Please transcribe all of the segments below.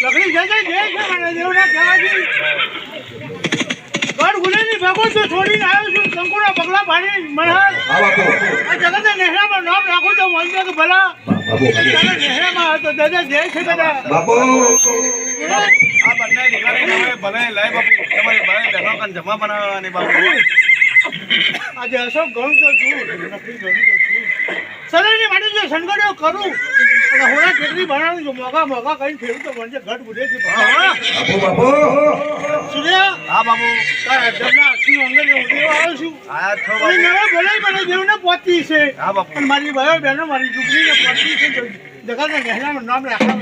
લકડી જગ્યાએ જે છે મને દેવના કહેવાથી ગઢ ગુલેની ભગવાન તો છોડીને આવ્યો છું શંકુના પગલા ભાડી મનહર આ જગતના નેહરામાં નામ રાખું તો મનજો કે ભલા નેહરામાં તો દાદા જય છે દાદા બાપુ આ બંને દીકરાને ભલે લઈ બાપુ તમારી ભલે બેઠો કાન જમા બનાવવાની બાપુ આજે અશોક ઘણું તો છું નકરી ઘણું તો છું સરની માટે જો સંગડ્યો કરું અને હોરા કેટલી બનાવું છું મોગા કઈ ફેરું તો મને ઘટ બુધે છે બાપુ સૂર્યા હા બાપુ જમના અક્ષી અંગર ઉડેવા આવ્યો છું આ છો અને બાપુ નવા ભલે મને દેવને પહોંચી છે હા બાપુ અને મારી ભાઈઓ બહેનો મારી છોકરીને પહોંચી છે જગતના ગહેરામાં નામ રાખવા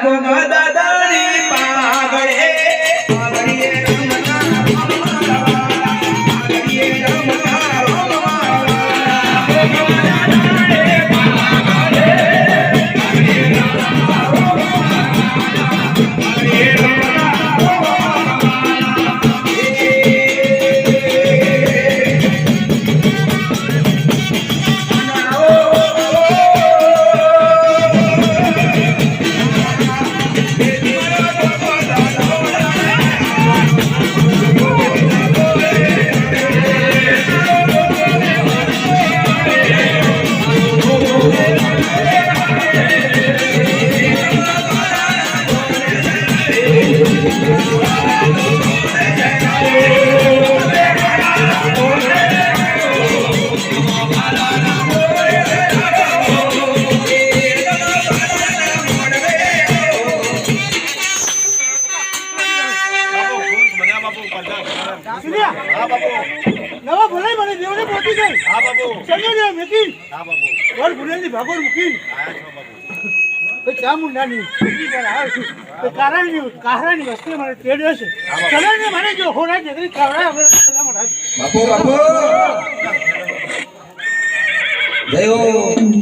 બધું દાદાની પાગળે પાગળીએ નવા ભલે મને દેવને પહોંચી ગઈ હા બાપુ સંગડ્યો મેકી હા બાપુ ઘર ભૂલેની ભાગોળ મૂકી ચામુંડાની આવ્યો છું કારાની વસ્તુ મને તેડ્યો છે ચલો ને મને જો હોરા જગરી ખવડાય બાપુ બાપુ જયો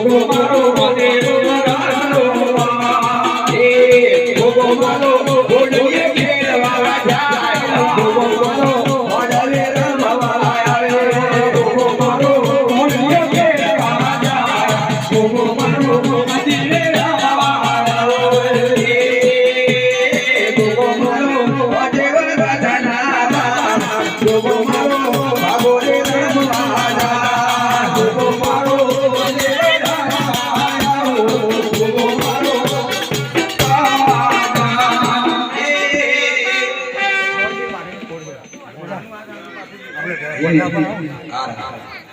ગોગો મારો મહાદેવ રાનો એ ગોગો મારો ગોડલીએ ખેલવા જાય ગોગો મારો મોડલે રમવા આવે ગોગો મારો ગોડલીએ ખેલવા જાય ગોગો મારો મહાદેવ રમવા આવે ગોગો મારો મહાદેવ રાના ગોગો મારો બાબોરે રમવા જાય ગોગો મારો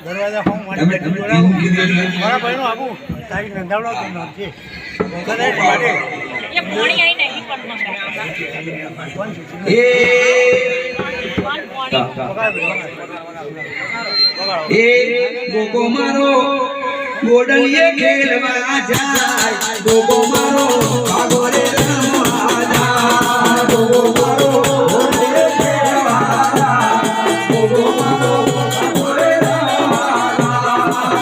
દરવાજા હોમ મારી મારા ભાઈનો આબુ તારી નંદાવડો તો નામ છે કદાચ માટે એ પોણી આઈ નહીં પણ એ ગોગો મારો ગોડલીએ ખેલવા જાય ગોગો મારો ભાગોરે રમવા જાય ગોગો મારો ગોડલીએ ખેલવા જાય ગોગો મારો ભાગોરે રમવા જાય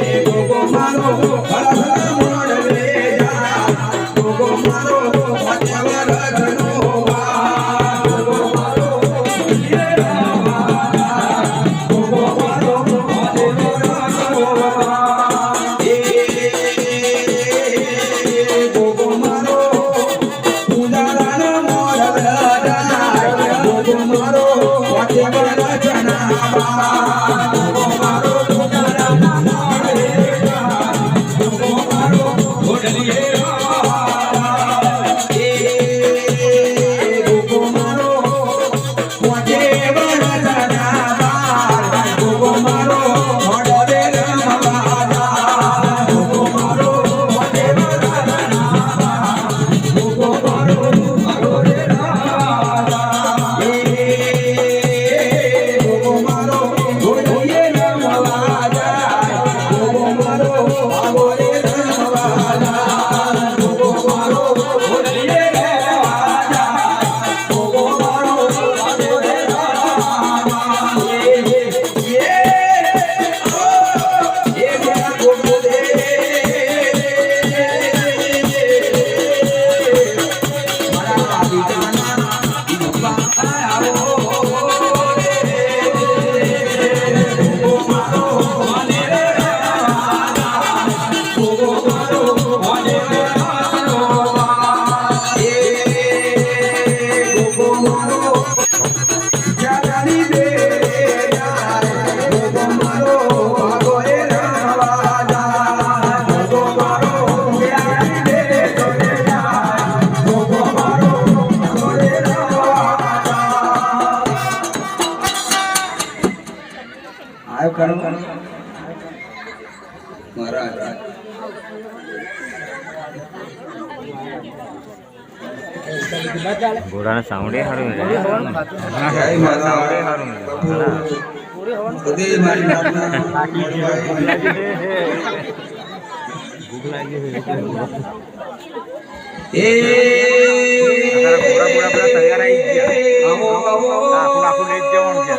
ગોગો મારો હળહળ મોડલે જાય ગોગો મારો મધ્યવર રનો ગોગો મારો ગોડલીએ આયો કરો મહારાજ ઘોડાના સાઉન્ડે સારું જય માતા કદે મારી નામના ભૂખ લાગી હોય એ ઘોડા તૈયાર આવી ગયા આવો આવો આખું લઈ જ જવાનું છે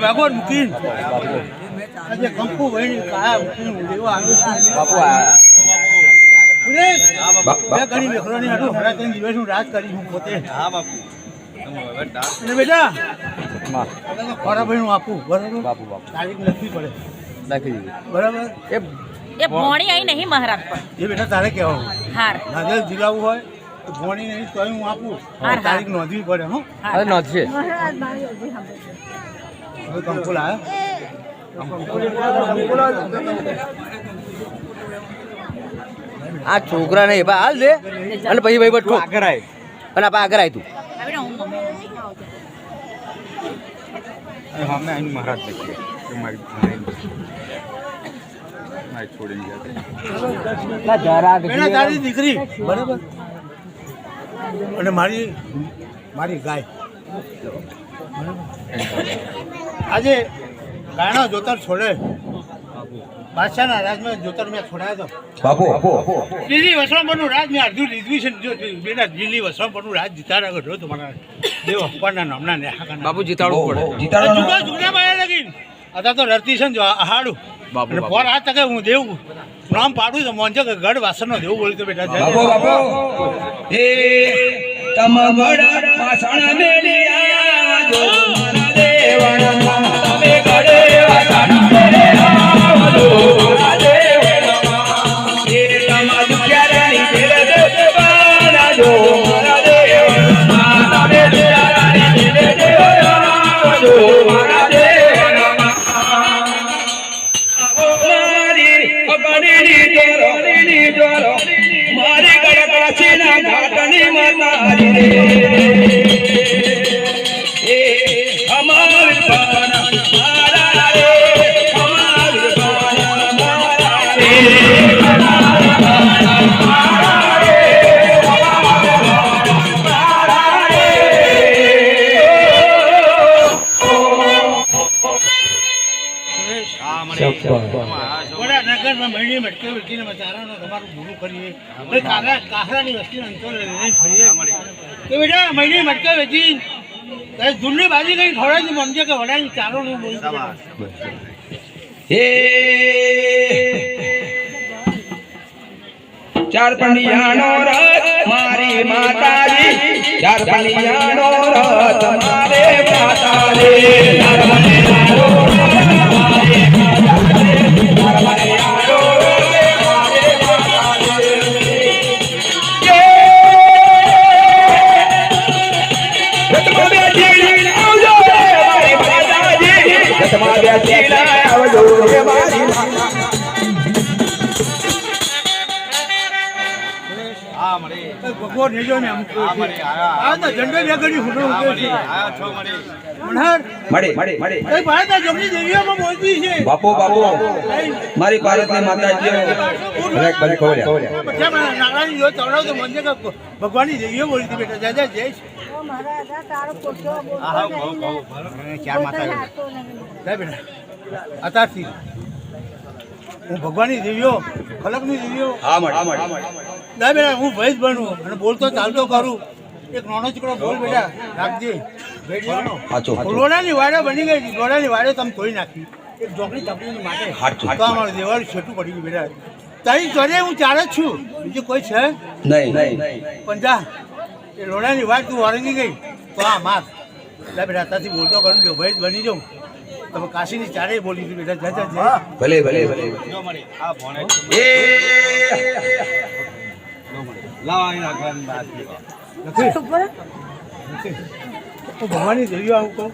ભાગવત મૂકીને આજે કંકુ વહીને કાયા મૂકીને દેવા આવ્યો બે ઘણી વેખરોની હતું હમણાં 3 દિવસ હું રાજ કરી હું પોતે. હા બાપુ અને બેટા ખોરા ભાઈ હું આપું બરાબર બાપુ તારીખ લખવી પડે લખી દીધી બરાબર. એ ભોણી આવી નહીં મહારાજ પર એ બેટા તારે કહેવાનું હાર નાગેલ જીલાવું હોય તો ભોણી નહીં તો હું આપું તારીખ નોંધવી પડે. હો હવે નોંધ છે હવે કંકુ લાવ્યો આ છોકરાને એ હાલ દે અને પછી ભાઈ બઠો આગળ આય અને આપણે આગળ આય તું હવે હું અમે આઈને મહારાજ દેખીએ મારી છોડીને ગયા બેટા તારી દીકરી બરાબર અને મારી ગાય આજે ગાયનો જોતર છોડે બાદશાહના રાજમાં જોતર મેં છોડાયો હતો. દિલ્હી વસવાપરનું રાજ મેં અડધું લીધું છે. જો બેટા દિલ્હી વસવાપરનું રાજ જીતાડા આગળ જો તમારા દેવ અપ્પાના નામના નેહાકાના બાપુ જીતાડવું પડે જુદા જુદા માયા લગીન અત્યારે તો રડતી છે ને જો આહાડું બાપુ અને ફોર આ તકે હું દેવું નામ પાડું તો મોંચો કે ગઢ વાસણનો દેવું બોલ્યું તો બેટા જય એ તમ ગઢ પાછણ મેલી આવજો મારા દેવણમાં તમે ગઢ પાછણ મેલી આવજો મારા દેવણમાં એ તમ દુખિયારાની દિલ દેવાનાજો મારા દેવણમાં તમે દુખિયારાની દિલ દેવાનાજો મારા દેવણમાં આવો મારી અગણીની જોરો દેવાની માતાજી રે એ અમાર પણ મારા રે અમાર પણ મારા રે બડા નગરમાં મહિને મટકે વેચીને બચારાનો તમારું પૂરું કરીએ ભાઈ કાહરાની વસ્તીને અંતર લઈને ફરીએ કે બેટા મહિને મટકે વેચી દૂરની બાજી કઈ ખવડાવી મમજે કે વડાની ચારો નું બોલું હે ચાર પંડિયાનો રથ મારી માતાજી ચાર પંડિયાનો રથ મારે માતાજી ચાર પંડિયાનો રથ મારી માતાજી ચાર પંડિયાનો રથ મારે માતાજી આવજો રે મારી માતાજી રથ મારે આવજો રે મારી ભગવાન નેજો ને આમ આ તો ઝંડો જગડી હુડો ઉગે છે એ ભારતના જમણી દેવીઓમાં બોલતી છે બાપો મારી ભારતની માતાજી નાગરાની જો ચવડાવ તો મંજે કે ભગવાનની દેવીઓ બોલી હતી બેટા જાજા જય ચાર માતા જય બેટા અત્યારથી હું ભગવાનની દેવીઓ ખલકની દેવીઓ ના બેટા હું ભેજ બનું અને બોલતો ચાલતો કરું એક નાનો છોકરો બોલ બેટા રાખજે લોડાની વાડે બની ગઈ લોડાની વાડે તમે ધોઈ નાખી એક જોકડી તકડીની માટે તો અમારું દેવાળું છેટું પડી ગયું બેટા તારી ચોરે હું ચાર જ છું બીજું કોઈ છે નહીં પણ જા એ લોડાની વાડ તું વળગી ગઈ તો આ માર એટલે બેટા ત્યાંથી બોલતો કરું જો ભેજ બની જાઉં તમે કાશીની ચારે બોલી હતી બેટા જા ભલે ભગવાનની દેવીઓ આવું કહું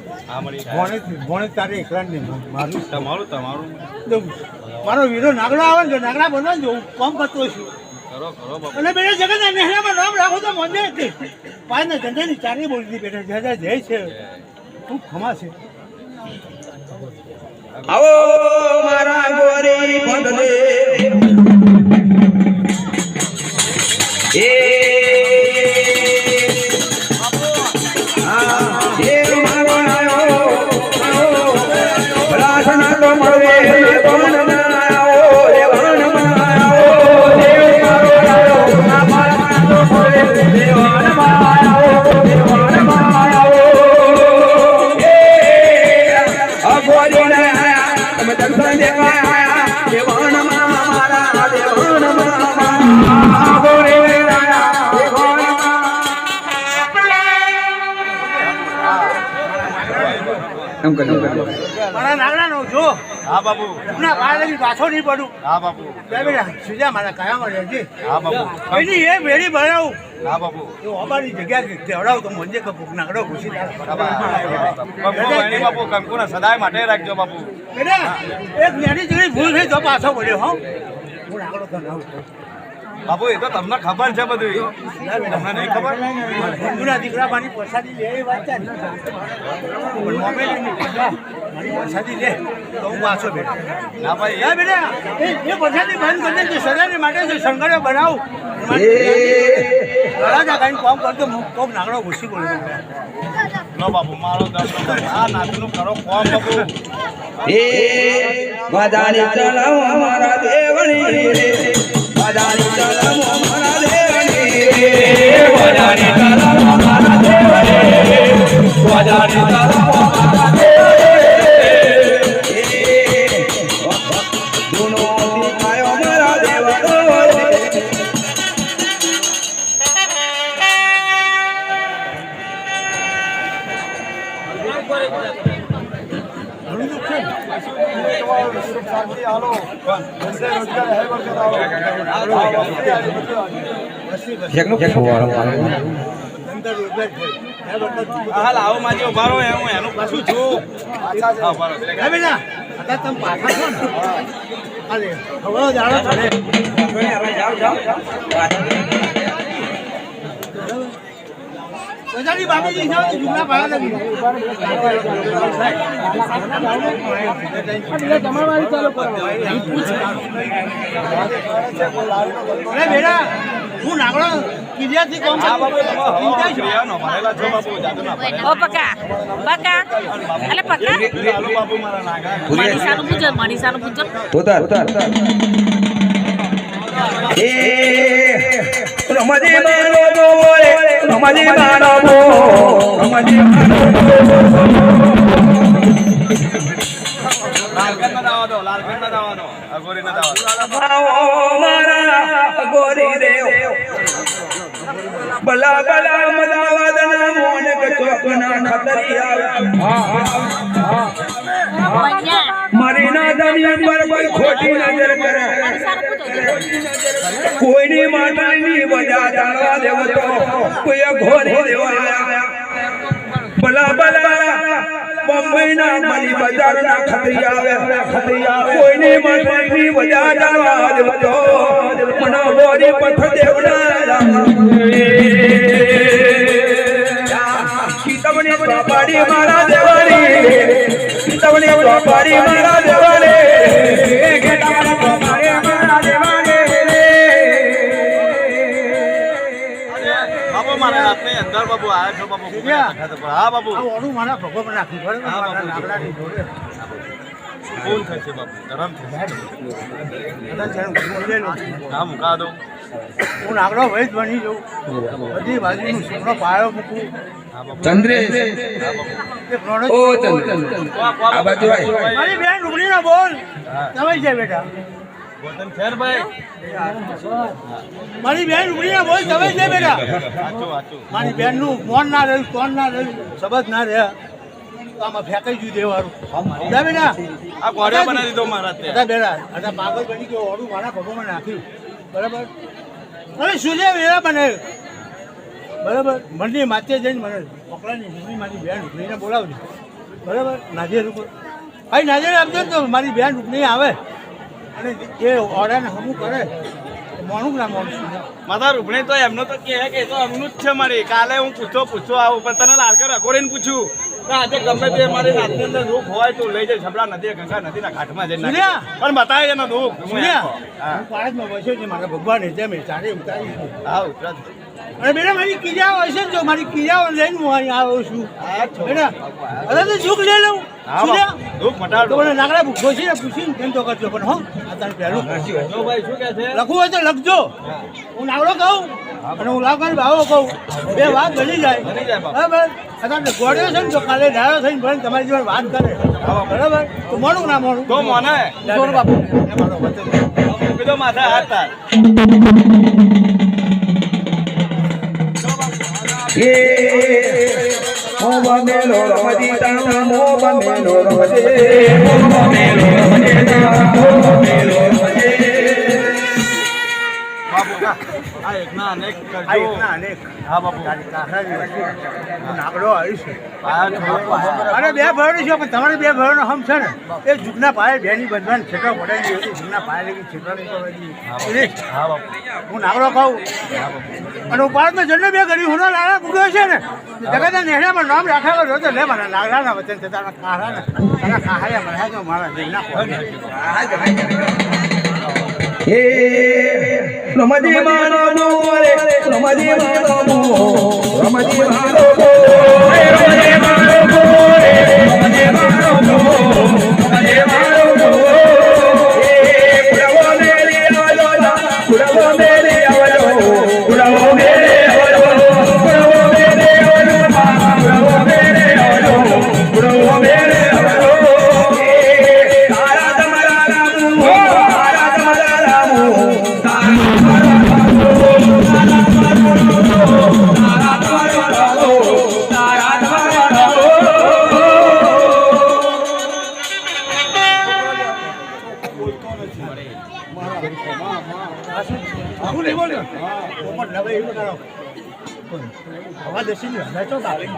ભોણે તારે એકલા ને મારું તમારું મારો વીરો નાગડો આવે ને નાગડા બનવા જો કોમ કરતો છું અને બેટા જગત નેહરામાં નામ રાખો તો મંદે પાંચના ધંધાની ચારે બોલી હતી બેટા જય જય છે ખૂબ ખમા છે આવો મારા ગોરી પંડલે એ મારો આયો ભલાસના તો મળે કોણ ના આવો રે વણ માં આવો દેવ મારો આયો ના મારા તો મળે દેવાન માં આવો દેવાન માં આવો એ અગોરી ના આયા તમે દર્શન દેવા આયા દેવાન માં મારા દેવાન માં અગોરી મારા નાગડાનો જો હા બાપુ ના બાળકી પાછો નહીં પડું હા બાપુ બેટા સુજા મારા કાયામાં રહેજે હા બાપુ એની એ વેડી બનાવું હા બાપુ તો અમારી જગ્યા દેવડાવ તો મંજે કે નાગડો ઘૂસી જાય બાપુ કંકુના સદાય માટે રાખજો બાપુ બેટા એક નાની જેવી ભૂલ થઈ તો પાછો પડ્યો હો હું નાગડો તો ના બાપુ એ તો તમને ખબર છે બધું તમને નહીં ખબર હિન્દુના દીકરા મારી પ્રસાદી લે એ વાત છે પણ મોમેલી મારી પ્રસાદી લે તો હું પાછો બેઠો ના ભાઈ હા બેટા એ પ્રસાદી બંધ કરી દે સદાની માટે જે શંકરે બનાવું રાજા કઈ કામ કરતો કોક નાગડો ઘૂસી બોલ્યો લો બાપુ મારો દર્શન આ નાચનું કરો કોમ બાપુ એ વાદાની ચલાવ અમારા દેવણી રે વાદાની ચલાવ અમારા દેવણી રે વાદાની ચલાવ અમારા દેવણી વાદાની ચલાવ અમારા દેવણી દુનો દીખાયો અમારા દેવણો હાલ આવો માજી ઉભા રહો હું એનું પાછું છું હા બેટા અત્યારે તમે પાછા છો ને અરે હવે જાણો ચાલે બધાની બાપુજી છે તો જુગના પાયા લગી અરે બેટા હું નાગડો કિરિયાથી કોમ ઓ પકા પકા અલે પકા મનીષાનું પૂછો ઉતાર એ રમજી માનો બોલે રમજી માનો રમજી માનો લાલગંજ દાવાનો અગોરી ના દાવાનો મારા ગોરી દેવ બલા બલા મદાવદના મોન કચોકના ખતરિયા મારી ના દનિયા પર કોઈ ખોટી નજર કરે કોઈની માતાની વજા જાણવા દેવ તો કોઈ ઘોરી દેવાયા બલા બલા બોમ્બે ના મલી બજાર ના ખતરિયા કોઈની માતાની વજા જાણવા દેવ તો મનો ગોરી પથ દેવના સીતમણી પાડી મારા દેવાળી સીતમણી પાડી મારા દેવાળી ઘેટાવાળી પાડી મારા દેવાળી બાબુ મારા રાતની અંદર બાબુ આવ્યા છો બાબુ હા બાબુ ઓનું મારા ભગવાન નાખી બરાબર નાગડાની જોડે ફૂલ થશે બાબુ ગરમ થશે હા મુકા દો હું નાગડો વૈદ બની જઉં બધી બાજુનું સોનો પાયો મૂકું ચંદ્રેશ એ પ્રોડક્ટ ઓ ચંદ્રેશ આ બાજુ આય મારી બેન ઉગડી ના બોલ તમે જાય બેટા ગોતન ફેરભાઈ મારી બેન ઉગડી ના બોલ તમે જાય બેટા વાચો વાચો મારી બેન નું મોન ના રહ્યું કોણ ના રહ્યું શબ્દ ના રહ્યા આમાં ફેંકાઈ ગયું દેવારું જા બેટા આ ગોળ્યો બનાવી દીધો મારા તે હતા બેટા હતા પાગલ બની ગયો ઓરું મારા ભગવાન નાખ્યું બરાબર અરે સૂર્ય વેરા બને બરાબર મંડી માથે જઈને મને પકડાની મમ્મી મારી બેન ઉકળીને બોલાવજો બરાબર નાજેર ઉપર ભાઈ નાજેર આપજો ને તો મારી બેન ઉકળી આવે અને એ ઓર્ડરને હમું કરે મોણું ના મોણું માતા રૂપણી તો એમનો તો કે તો એમનું જ છે મારી કાલે હું પૂછો આવું પણ તને લાલકર અકોરીને પૂછ્યું કે આજે ગમે તે મારી રાતની અંદર દુઃખ હોય તો લઈ જાય છબડા નદી ગંગા નદીના ઘાટમાં જઈને સુન્યા? પણ બતાવે એનો દુઃખ સુન્યા? હા હું પાળકમાં બસ્યો છે મારા ભગવાન જેમ ચારે ઉતારી દીધું. હા ઉતરા અને બેટા મારી કિરિયાઓ હશે ને જો મારી કિરિયાઓ લઈને હું અહીં આવું છું બેટા અરે તો સુખ લઈ લઉં હા સુન્યા? દુઃખ તો મટાડો મને નાગડા પૂછીને કેમ તો કરજો પણ હો આ તારે પહેલું જો ભાઈ શું કહે છે લખવું હોય તો લખજો હું નાગડો કહું અને હું લાવવાની ભાવો કહું બે વાત બની જાય બની જાય બાપા. બરાબર અત્યારે ગોળ્યો છે ને તો કાલે ડાયો થઈને ભલે તમારી જોડે વાત કરે બરાબર તો મોડું ના મોડું તો મને સોનું બાપુ એ મારો વચન. કીધો માથા હાથ તાર એ ઓ બમેલો રમજી તા મો બમેલો રમજે ઓ બમેલો રમજે તા મો બમેલો રમજે બાપુ આ એકના અનેક આ કરજો એકના અનેક હા બાપુ તારી કાકરાની વચ્ચે હું નાગડો આવીશ આયા છો બાપુ અરે બે ભરણો છે પણ તમારે બે ભરણો હમ છે ને એ જુગના પાયે બેની બંધવાન છેટો પડાવી હતી જુગના પાયે લગી છેટવાની કરવાની હા બાપુ હું નાગડો કહું અને હું પાડમાં જન્મ બે ઘડી હુનો લાલા મૂક્યો છે ને જગતના નેહડામાં નામ રાખાવો જો તો લે મારા નાગડાના વચન છે તારા કાહાના તારા કાહાયા મળ્યા મારા દેવના એ રમજી માનો બોલે રમજી માનો રમજી માનો બોલે રમજી માનો બોલે રમજી માનો રમજી માનો એ કુડવો મેરે આવજો કુડવો મેરે આવજો કુડવો મેરે આવજો કુડવો મેરે આવજો કુડવો મેરે આવજો કુડવો મેરે આવજો એ તારા તમારા રામુ તારા તમારા રામુ હવા દેશી ની હવા ચો બાકી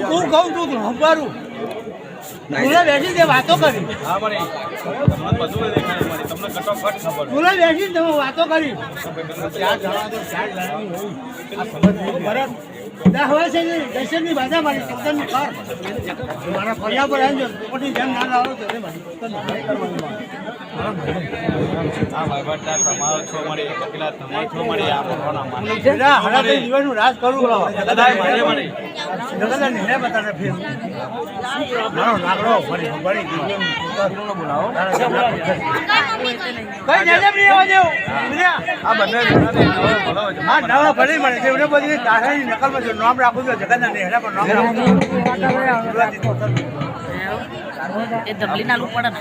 હું કહું તું હંભારું તુલા બેસી તે વાતો કરી હા મારી તમને બધું દેખાય મારી તમને કટોકટ ખબર તુલા બેસી તમે વાતો કરી ચાર જણા તો ચાર જણાની હોય આ સમજ બરાબર દા હોય છે ને દર્શનની બાધા મારી પોતાની કર મારા ફરિયા પર આવજો પોતાની જેમ ના લાવો તો મારી પોતાની લડાઈ કરવાની હા ભાઈ બટા તમારો છો મળી કપિલા તમારો છો મળી આ મોટોના માને જરા હરા તો જીવનનું રાજ કરું દાદા મારે મળી જગતના નિર્ણય બતાને ફેર મારો નાગડો ફરી ફરી જીવન પોતાનો બોલાવો કઈ જાજે પ્રિય વાજો પ્રિય આ બંને જણાને નવો ભલો છે હા નવા ભલે મળે છે એને બધી તારાની નકલમાં જો નામ રાખું છું જગતના નિર્ણય પર નામ રાખું એ દબલી ના લૂપ પડે ને